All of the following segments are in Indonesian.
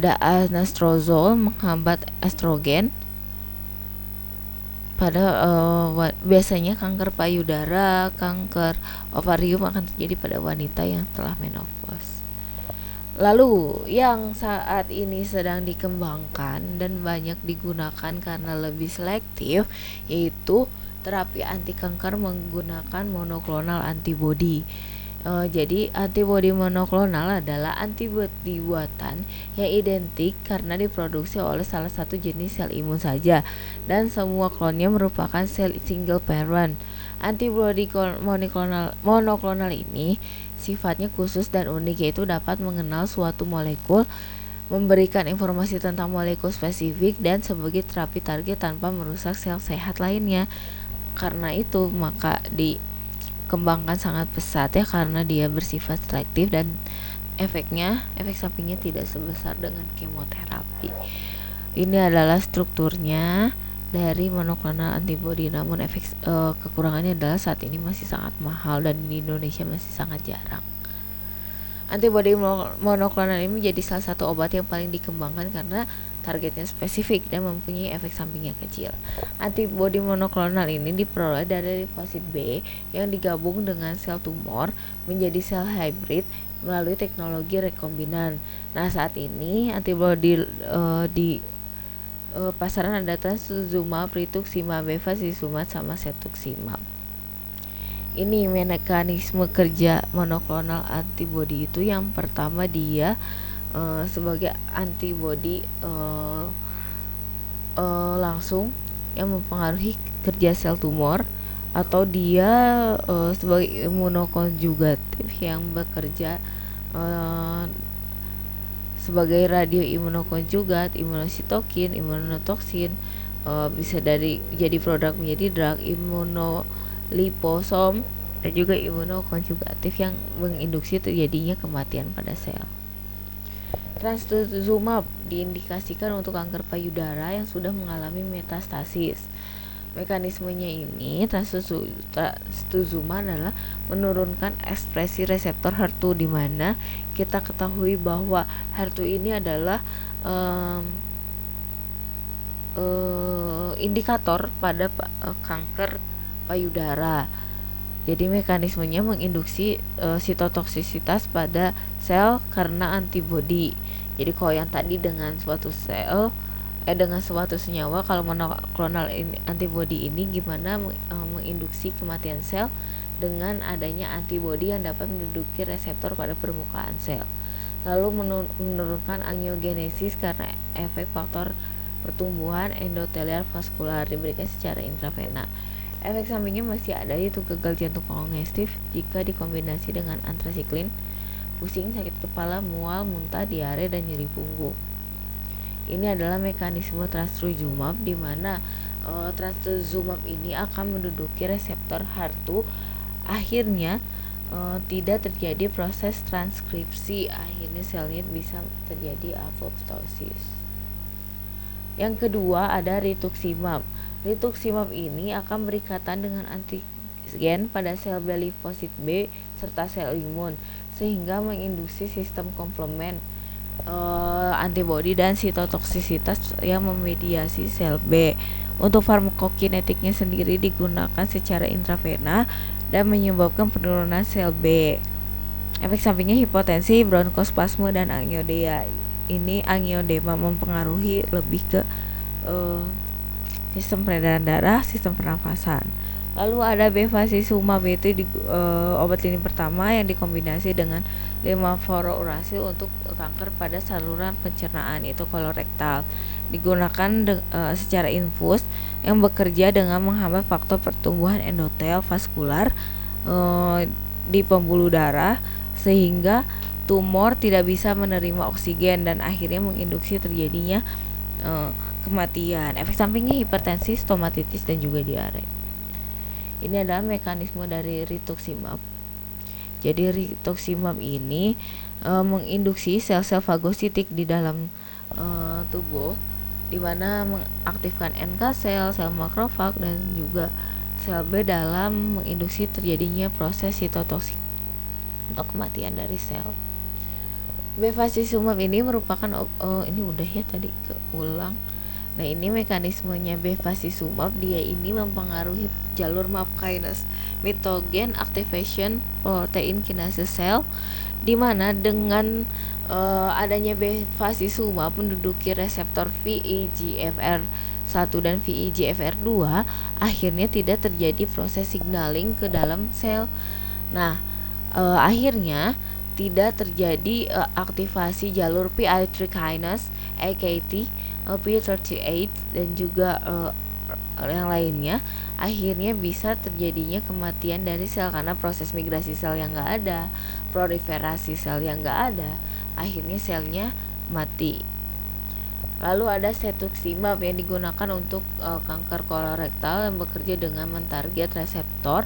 ada anastrozol menghambat estrogen pada biasanya kanker payudara, kanker ovarium akan terjadi pada wanita yang telah menopause. Lalu yang saat ini sedang dikembangkan dan banyak digunakan karena lebih selektif yaitu terapi anti kanker menggunakan monoklonal antibody. Jadi antibodi monoklonal adalah antibodi buatan yang identik karena diproduksi oleh salah satu jenis sel imun saja dan semua klonnya merupakan sel single parent. Antibodi monoklonal ini sifatnya khusus dan unik, yaitu dapat mengenal suatu molekul, memberikan informasi tentang molekul spesifik dan sebagai terapi target tanpa merusak sel sehat lainnya. Karena itu maka dikembangkan sangat pesat ya, karena dia bersifat selektif dan efek sampingnya tidak sebesar dengan kemoterapi. Ini adalah strukturnya dari monoklonal antibody, namun kekurangannya adalah saat ini masih sangat mahal dan di Indonesia masih sangat jarang. Antibody monoklonal ini menjadi salah satu obat yang paling dikembangkan karena targetnya spesifik dan mempunyai efek sampingnya kecil. Antibody monoklonal ini diperoleh dari limfosit B yang digabung dengan sel tumor menjadi sel hybrid melalui teknologi rekombinan. Nah, saat ini antibody di pasaran ada trastuzumab, rituximab, bevacizumab, sama cetuximab. Ini mekanisme kerja monoklonal antibody itu yang pertama dia sebagai antibody langsung yang mempengaruhi kerja sel tumor, atau dia sebagai imunokonjugatif yang bekerja sebagai radioimunokonjugat, imunositokin, imunotoksin, bisa jadi produk menjadi drug, imunoliposom, dan juga imunokonjugatif yang menginduksi terjadinya kematian pada sel. Trastuzumab diindikasikan untuk kanker payudara yang sudah mengalami metastasis. Mekanismenya ini, trastuzumab adalah menurunkan ekspresi reseptor HER2, di mana kita ketahui bahwa HER2 ini adalah indikator pada kanker payudara. Jadi mekanismenya menginduksi sitotoksisitas pada sel karena antibodi. Jadi kalau yang tadi dengan suatu senyawa, kalau monoklonal antibody ini gimana menginduksi kematian sel dengan adanya antibody yang dapat menduduki reseptor pada permukaan sel. Lalu menurunkan angiogenesis karena efek faktor pertumbuhan endotelial vaskular diberikan secara intravena. Efek sampingnya masih ada, yaitu gagal jantung kongestif jika dikombinasi dengan antrasiklin, pusing, sakit kepala, mual, muntah, diare, dan nyeri punggung. Ini adalah mekanisme trastuzumab, di mana trastuzumab ini akan menduduki reseptor HER2. Akhirnya tidak terjadi proses transkripsi, akhirnya selnya bisa terjadi apoptosis. Yang kedua ada rituximab. Rituximab ini akan berikatan dengan antigen pada sel B limfosit B serta sel imun, sehingga menginduksi sistem komplement antibodi dan sitotoksisitas yang memediasi sel B. Untuk farmakokinetiknya sendiri digunakan secara intravena dan menyebabkan penurunan sel B. Efek sampingnya hipotensi, bronkospasme, dan angioedema. Ini angioedema mempengaruhi lebih ke sistem peredaran darah, sistem pernafasan. Lalu ada bevacizumab, yaitu obat lini pertama yang dikombinasi dengan levodopa untuk kanker pada saluran pencernaan, yaitu kolorektal. Digunakan secara infus yang bekerja dengan menghambat faktor pertumbuhan endotel vaskular di pembuluh darah, sehingga tumor tidak bisa menerima oksigen dan akhirnya menginduksi terjadinya kematian. Efek sampingnya hipertensi, stomatitis, dan juga diare. Ini adalah mekanisme dari rituximab. Jadi rituximab ini menginduksi sel-sel fagositik di dalam tubuh, di mana mengaktifkan NK sel, sel makrofag, dan juga sel B dalam menginduksi terjadinya proses sitotoksik atau kematian dari sel. Bevacizumab ini merupakan ini udah ya tadi keulang. Nah, ini mekanismenya bevacizumab, dia ini mempengaruhi jalur MAP kinase, mitogen activation protein kinase sel, di mana dengan adanya bevacizumab menduduki reseptor VEGFR1 dan VEGFR2, akhirnya tidak terjadi proses signaling ke dalam sel. Nah, akhirnya tidak terjadi aktivasi jalur PI3 kinase, AKT, P38 dan juga yang lainnya. Akhirnya bisa terjadinya kematian dari sel karena proses migrasi sel yang nggak ada, proliferasi sel yang nggak ada, akhirnya selnya mati. Lalu ada cetuximab yang digunakan untuk kanker kolorektal yang bekerja dengan mentarget reseptor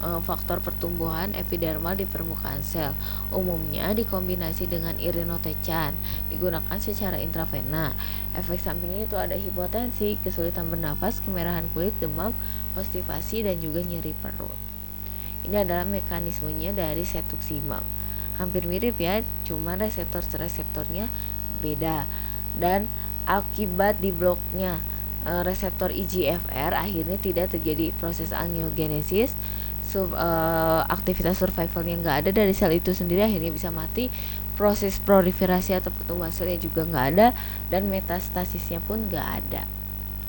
faktor pertumbuhan epidermal di permukaan sel. Umumnya dikombinasi dengan irinotecan, digunakan secara intravena. Efek sampingnya itu ada hipotensi, kesulitan bernafas, kemerahan kulit, demam, konstipasi, dan juga nyeri perut. Ini adalah mekanismenya dari cetuximab. Hampir mirip ya, cuma reseptornya beda. Dan akibat dibloknya reseptor EGFR, akhirnya tidak terjadi proses angiogenesis, aktivitas survivalnya nggak ada dari sel itu sendiri, akhirnya bisa mati. Proses proliferasi atau pertumbuhan selnya juga nggak ada, dan metastasisnya pun nggak ada.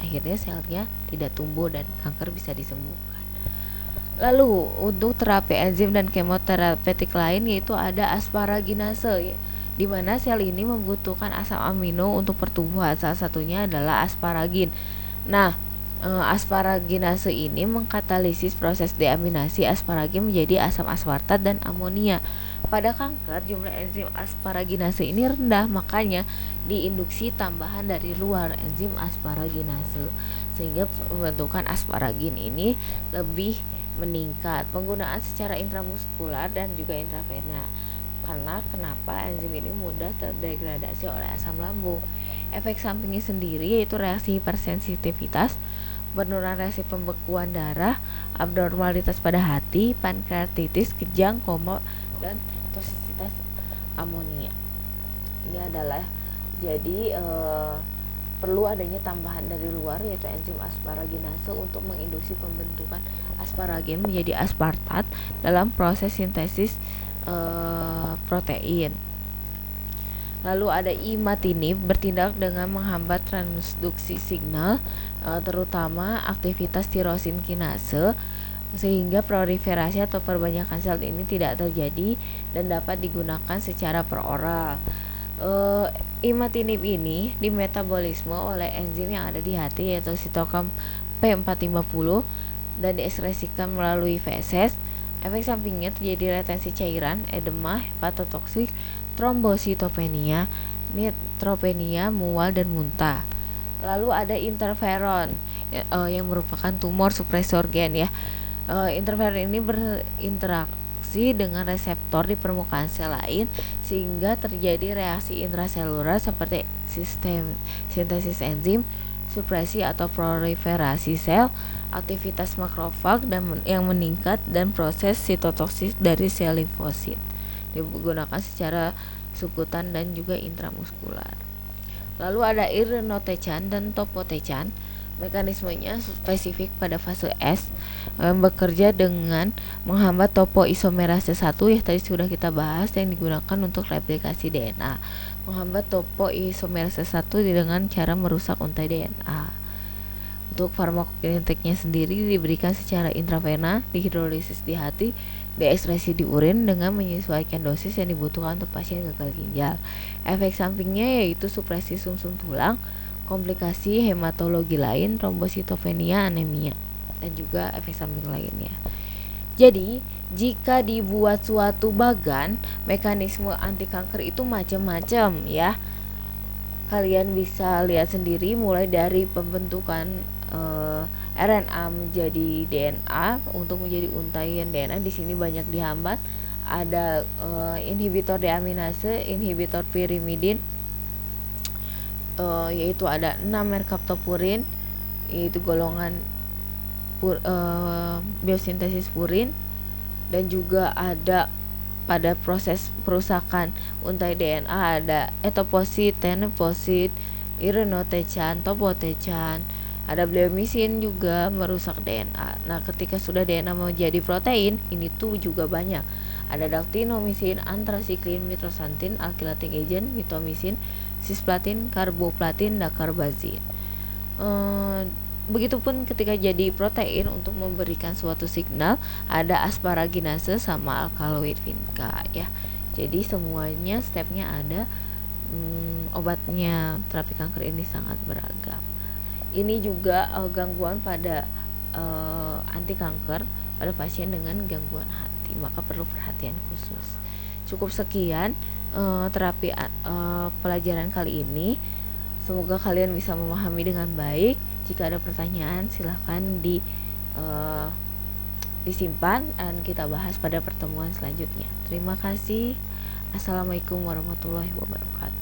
Akhirnya selnya tidak tumbuh dan kanker bisa disembuhkan. Lalu untuk terapi enzim dan kemoterapeutik lain yaitu ada asparaginase, di mana sel ini membutuhkan asam amino untuk pertumbuhan. Salah satunya adalah asparagin. Nah, asparaginase ini mengkatalisis proses deaminasi asparagin menjadi asam aspartat dan amonia. Pada kanker, jumlah enzim asparaginase ini rendah, makanya diinduksi tambahan dari luar enzim asparaginase, sehingga pembentukan asparagin ini lebih meningkat. Penggunaan secara intramuskular dan juga intravena. Karena kenapa enzim ini mudah terdegradasi oleh asam lambung. Efek sampingnya sendiri yaitu reaksi hipersensitivitas, penurunan reaksi pembekuan darah, abnormalitas pada hati, pankreatitis, kejang, koma, dan toksisitas amonia. Ini adalah jadi perlu adanya tambahan dari luar yaitu enzim asparaginase untuk menginduksi pembentukan asparagin menjadi aspartat dalam proses sintesis protein. Lalu ada imatinib, bertindak dengan menghambat transduksi signal, terutama aktivitas tirosin kinase, sehingga proliferasi atau perbanyakan sel ini tidak terjadi dan dapat digunakan secara peroral. Imatinib ini dimetabolisme oleh enzim yang ada di hati yaitu sitokrom P450 dan diekskresikan melalui feses. Efek sampingnya terjadi retensi cairan, edema, hepatotoksik, trombositopenia, neutropenia, mual, dan muntah. Lalu ada interferon yang merupakan tumor supresor gen ya. Interferon ini berinteraksi dengan reseptor di permukaan sel lain sehingga terjadi reaksi intraselular seperti sistem sintesis enzim, supresi atau proliferasi sel, aktivitas makrofag yang meningkat, dan proses sitotoksis dari sel limfosit. Digunakan secara sukutan dan juga intramuskular. Lalu ada irinotecan dan topotecan. Mekanismenya spesifik pada fase S, bekerja dengan menghambat topoisomerase 1 ya tadi sudah kita bahas, yang digunakan untuk replikasi DNA. Menghambat topoisomerase 1 dengan cara merusak untai DNA. Untuk farmakokinetiknya sendiri diberikan secara intravena, dihidrolisis di hati, diekspresi di urin dengan menyesuaikan dosis yang dibutuhkan untuk pasien gagal ginjal. Efek sampingnya yaitu supresi sumsum tulang, komplikasi hematologi lain, trombositopenia, anemia, dan juga efek samping lainnya. Jadi, jika dibuat suatu bagan, mekanisme anti kanker itu macam-macam ya. Kalian bisa lihat sendiri mulai dari pembentukan RNA menjadi DNA untuk menjadi untaian DNA. Di sini banyak dihambat. Ada inhibitor deaminase, inhibitor pyrimidin, yaitu ada 6 merkaptopurin, yaitu golongan biosintesis purin, dan juga ada pada proses perusakan untai DNA ada etoposit, tenoposit, irinotechan, topotechan, ada bleomisin juga merusak DNA. Nah, ketika sudah DNA menjadi protein, ini tuh juga banyak. Ada daltinomisin, antrasiklin, mitrosantin, alkylating agent, mitomycin, cisplatin, karboplatin, dan karbazin. Begitupun ketika jadi protein untuk memberikan suatu signal ada asparaginase sama alkaloid vinca ya. Jadi semuanya stepnya ada. Obatnya terapi kanker ini sangat beragam. Ini juga gangguan pada anti kanker pada pasien dengan gangguan hati, maka perlu perhatian khusus. Cukup sekian terapi pelajaran kali ini. Semoga kalian bisa memahami dengan baik. Jika ada pertanyaan silahkan disimpan dan kita bahas pada pertemuan selanjutnya. Terima kasih. Assalamualaikum warahmatullahi wabarakatuh.